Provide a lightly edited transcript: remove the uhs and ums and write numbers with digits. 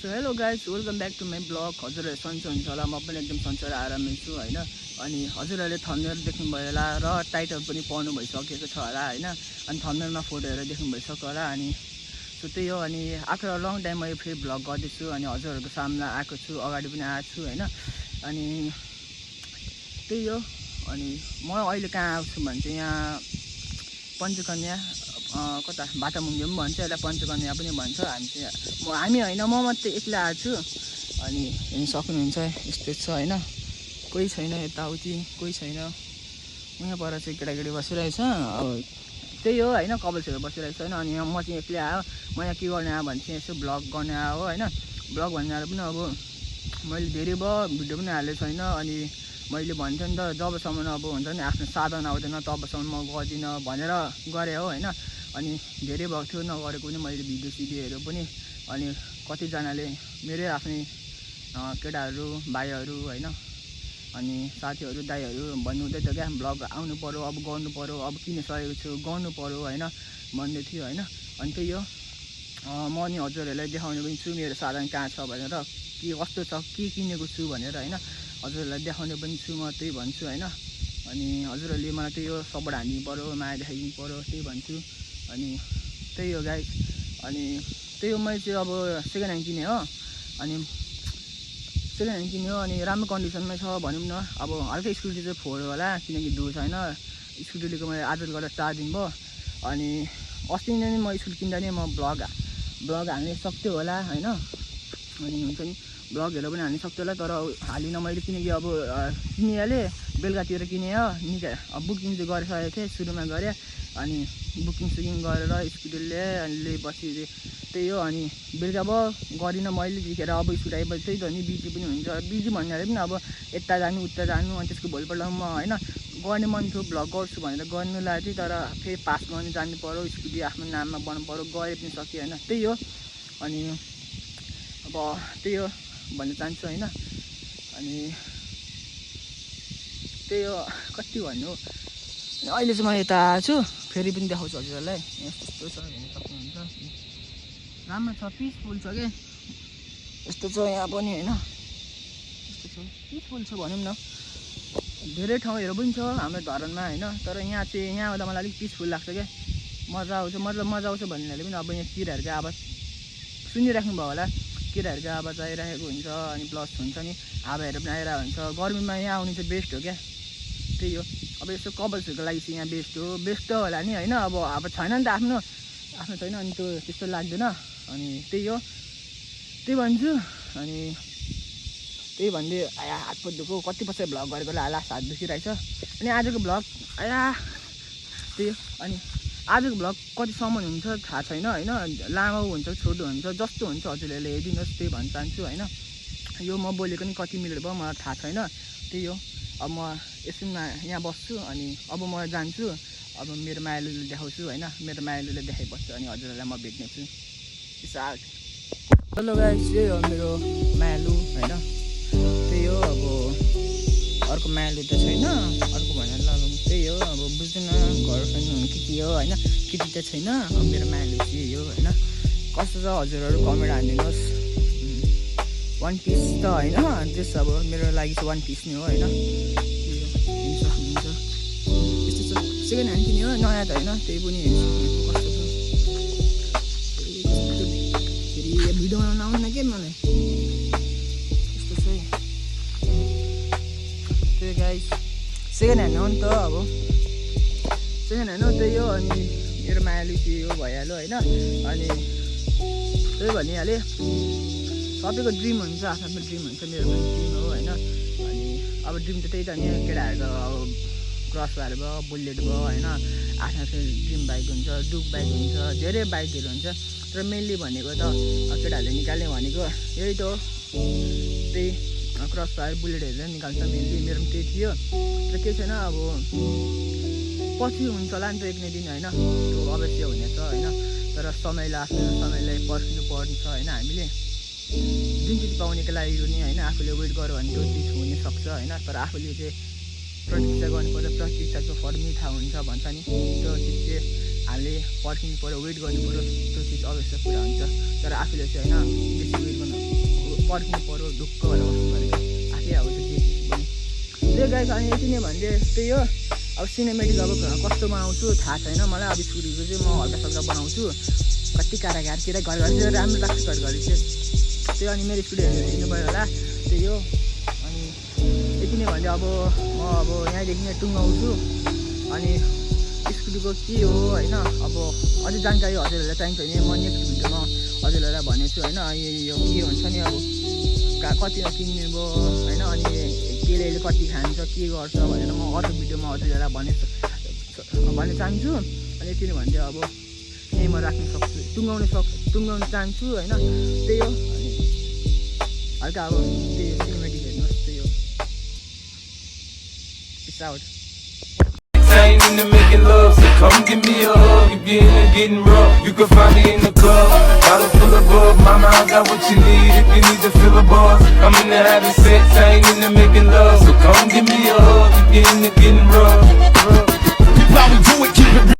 So hello guys welcome back to my blog. हजुरहरू सन्चै हुन्छ होला, म पनि एकदम सन्चै र आरामै छु होइन। अनि हजुरहरूले थम्बनेल देख्नुभयो होला र टाइटल पनि पढ्नु भइसकेको छ होला होइन। अनि थम्बनेलमा फोटोहरू देख्नु भइसक्यो होला। अनि सो त्यही हो। अनि आफ्टर अ लङ टाइम मैले फेरि ब्लग गर्दैछु अनि हजुरहरूको सामना आएको छु, अगाडि पनि आएको छु होइन। अनि त्यही हो। अनि म अहिले कहाँ आएको छु भने चाहिँ यहाँ पञ्चकन्या कता बाटामुङ्गे पनि भन्छ, यसलाई पञ्चकन्या पनि भन्छ। हामी होइन, म मात्रै एक्लै आएको छु। अनि हेर्नु सक्नुहुन्छ यस्तो छ होइन, कोही छैन यताउति, कोही छैन। यहाँ पर चाहिँ केटाकेटी बसिरहेछ। अब त्यही हो होइन, कपालहरू बसिरहेको छ होइन। अनि म चाहिँ एक्लै आयो। म यहाँ के गर्ने आयो भने चाहिँ यसो ब्लग गर्ने आयो होइन। ब्लग भन्ने पनि अब मैले धेरै भयो भिडियो पनि हालेको छैन। अनि मैले भन्थेँ नि त, जबसम्म अब हुन्छ नि आफ्नो साधन आउँदैन तबसम्म म गर्दिनँ भनेर गरेँ हो होइन। अनि धेरै भएको थियो नगरेको पनि मैले भिडियोहरू पनि। अनि कतिजनाले मेरै आफ्नै केटाहरू भाइहरू होइन, अनि साथीहरू दाइहरू भन्नुहुँदै थियो क्या, ब्लग आउनु पऱ्यो, अब गर्नु पऱ्यो, अब किनिसकेको छु गर्नु पऱ्यो होइन भन्दै थियो होइन। अनि त्यही हो, म अनि हजुरहरूलाई देखाउने पनि छु मेरो साधन कहाँ छ भनेर, के कस्तो छ, के किनेको छु भनेर होइन। हजुरहरूलाई देखाउने पनि छु, म त्यही भन्छु होइन। अनि हजुरहरूले मलाई त्यही हो सपोर्ट हानिदिनु पऱ्यो, माया देखाइदिनु पऱ्यो, त्यही भन्छु। अनि त्यही हो गाइस। अनि त्यही हो, मैले चाहिँ अब सेकेन्ड ह्यान्ड किनेँ हो। अनि सेकेन्ड ह्यान्ड किन्यो अनि राम्रो कन्डिसनमै छ भनौँ न। अब हल्का स्कुटी चाहिँ फोड्यो होला किनकि धुलो छैन। स्कुटी लिएको मैले आज गरेर 4 दिन भयो। अनि अस्ति नै म स्कुटी किन्दा नै म ब्लग हाल्ने सक्थ्यो होला होइन। अनि हुन्छ नि ब्लगहरू पनि हाल्नु सक्थ्यो होला, तर हालिनँ मैले किनकि अब किनिहालेँ, बेलुकातिर किनेँ हो। अब बुकिङ चाहिँ गरिसकेको थिएँ, सुरुमा गरेँ। अनि बुकिङ गरेर स्कुटी ल्याएँ अनि ल्याएपछि त्यही हो। अनि बेलुका भयो गरिनँ मैले, त्यतिखेर अब स्कुटी आएपछि त्यही त नि बिजी पनि हुन्छ। बिजी भन्नाले पनि अब यता जानु उता जानु, अनि त्यसको भोलिपल्ट म होइन गर्ने मन थियो ब्लग गर्छु भनेर गर्नु लाग्यो, तर फेरि पास गर्नु जानु पऱ्यो, स्कुटी आफ्नो नाममा बनाउनु पऱ्यो, गरे पनि सक्यो होइन। त्यही हो। अनि अब त्यही हो भन्न चाहन्छु होइन। अनि त्यही हो, कति भन्नु। अहिले चाहिँ म यता आएको छु, फेरि पनि देखाउँछु हजुरहरूलाई। यस्तो छ हेर्नु सक्नुहुन्छ, राम्रो छ, पिसफुल छ क्या। यस्तो छ यहाँ पनि होइन, यस्तो छ पिसफुल छ भनौँ न। धेरै ठाउँहरू पनि छ हाम्रो धरानमा होइन, तर यहाँ चाहिँ यहाँ आउँदा मलाई अलिक पिसफुल लाग्छ क्या, मजा आउँछ। मतलब मजा आउँछ भन्नाले पनि अब यहाँ किराहरूको आवाज सुनिराख्नु भयो होला, किराहरूको आवाज आइरहेको हुन्छ। अनि प्लस हुन्छ नि हावाहरू पनि आइरहेको हुन्छ। गर्मीमा यहाँ आउनु चाहिँ बेस्ट हो क्या। त्यही हो, अब यसो कपाल्सहरूको लागि चाहिँ यहाँ बेस्ट हो होला नि होइन। अब छैन नि त आफ्नो छैन, अनि त्यो त्यस्तो लाग्दैन। अनि त्यही हो, त्यही भन्छु। अनि त्यही भन्दै आया हात पो दुःखो, कति पछि भ्लग गरेको लास्ट हात दुखिरहेछ। अनि आजको भ्लग त्यही हो। अनि आजको भ्लग कतिसम्म हुन्छ थाहा छैन होइन, लामो हुन्छ छोटो हुन्छ जस्तो हुन्छ हजुरहरूले हेरिदिनुहोस्, त्यही भन्न चाहन्छु होइन। यो म बोलेको नि कति मिनट भयो मलाई थाहा छैन। त्यही हो, अब म एकछिनमा यहाँ बस्छु अनि अब म जान्छु। अब मेरो मायालुले देखाउँछु होइन, मेरो मायालुले देखाइबस्छु अनि हजुरहरूलाई म भेट्नेछु। हेलो गाइस, यही हो मेरो मायालु होइन। त्यही हो, अब अर्को मायालु त छैन, अर्को भनेर लगाउनु त्यही हो। अब बुझ्दैन गर्लफ्रेन्ड के हो होइन, केटी त छैन। अब मेरो मायालु चाहिँ यही हो होइन। कस्तो छ हजुरहरू कमेन्ट हानिदिनुहोस्। वान पिस त होइन, त्यस अब मेरो लागि चाहिँ वान पिस नै हो होइन। हेर्नु सक्नुहुन्छ यस्तो छ, सेकेन्ड ह्यान्ड किन्यो हो, नयाँ त होइन। त्यही पनि हेर्नु सक्नुहुन्छ कस्तो छ। फेरि भिडियो बनाउन आउनु के मलाई, यस्तो छ है। त्यही गाइस, सेकेन्ड ह्यान्ड हो नि त, अब सेकेन्ड ह्यान्ड हो त्यही हो। अनि मेरो मायालु चाहिँ हो भइहाल्यो होइन। अनि त्यही भनिहालेँ, सबैको ड्रिम हुन्छ, आफ्नो ड्रिम हुन्छ, मेरो पनि ड्रिम हो होइन। अनि अब ड्रिम त त्यही त नि, केटाहरूको अब क्रस बार भयो, बुलेट भयो होइन, आफ्नो ड्रिम बाइक हुन्छ, डुक बाइक हुन्छ, धेरै बाइकहरू हुन्छ। तर मेनली भनेको त केटाहरूले निकाल्ने भनेको यही त हो, त्यही क्रस बार बुलेटहरू निकाल्छ मेनली। मेरो पनि त्यही थियो, तर के छैन अब पछि हुन्छ होला नि त एक न दिन होइन, त्यो अवश्य हुनेछ होइन। तर आफ्नो समयलाई पर्खिनु पर्छ होइन। हामीले जुन चिज पाउनेको लागि पनि होइन आफूले वेट गर्यो भने त्यो चिज हुनसक्छ होइन। तर आफूले चाहिँ प्रतीक्षा गर्नुपर्छ, प्रतीक्षाको फल मिठा हुन्छ भन्छ नि, त्यो चिज चाहिँ हामीले पर्खिनु पऱ्यो, वेट गर्नु पऱ्यो, त्यो चिज अवश्य पुरा हुन्छ। तर आफूले चाहिँ होइन बेसी वेट गर्नु पर्खिनु पऱ्यो ढुक्क भनेर बस्नु पऱ्यो आफै अब त्यो पनि त्यही गाइस अनि यति नै भन्दै त्यही हो अब सिनेमेटिक अब कस्तो बनाउँछु थाहा छैन मलाई अब स्कुटीको चाहिँ म हल्का सल्का बनाउँछु कति कारागारतिर घर चाहिँ राम्रो लाग्छ घरि चाहिँ त्यो अनि मेरो स्कुटी हेर्नु भयो होला त्यही हो अनि यति नै भन्दै अब म अब यहाँदेखि नै टुङ्गाउँछु अनि स्कुटीको के हो होइन अब अझै जानकारी हजुरहरूलाई चाहिन्छ भने म नेक्स्ट भिडियोमा हजुरहरूलाई भनेछु होइन यो के हुन्छ नि अब कतिमा किन्ने भयो होइन अनि त्यसले कति खान्छ के गर्छ भनेर म अर्को भिडियोमा हजुरहरूलाई भन्ने चाहन्छु अनि यति नै भन्दै अब यहीँ म राख्न सक्छु टुङ्गाउन चाहन्छु होइन त्यही हो अनि हल्का अब त्यही हो सिनेमेटिक हेर्नुहोस् त्यही हो peace out Ain't into making love, so come give me a hug. If you're into getting rough, you can find me in the club. Bottle full of bug, mama, I got what you need. If you need to fill a buzz, I'm into having sex. I ain't into making love, so come give me a hug. If you're into getting rough.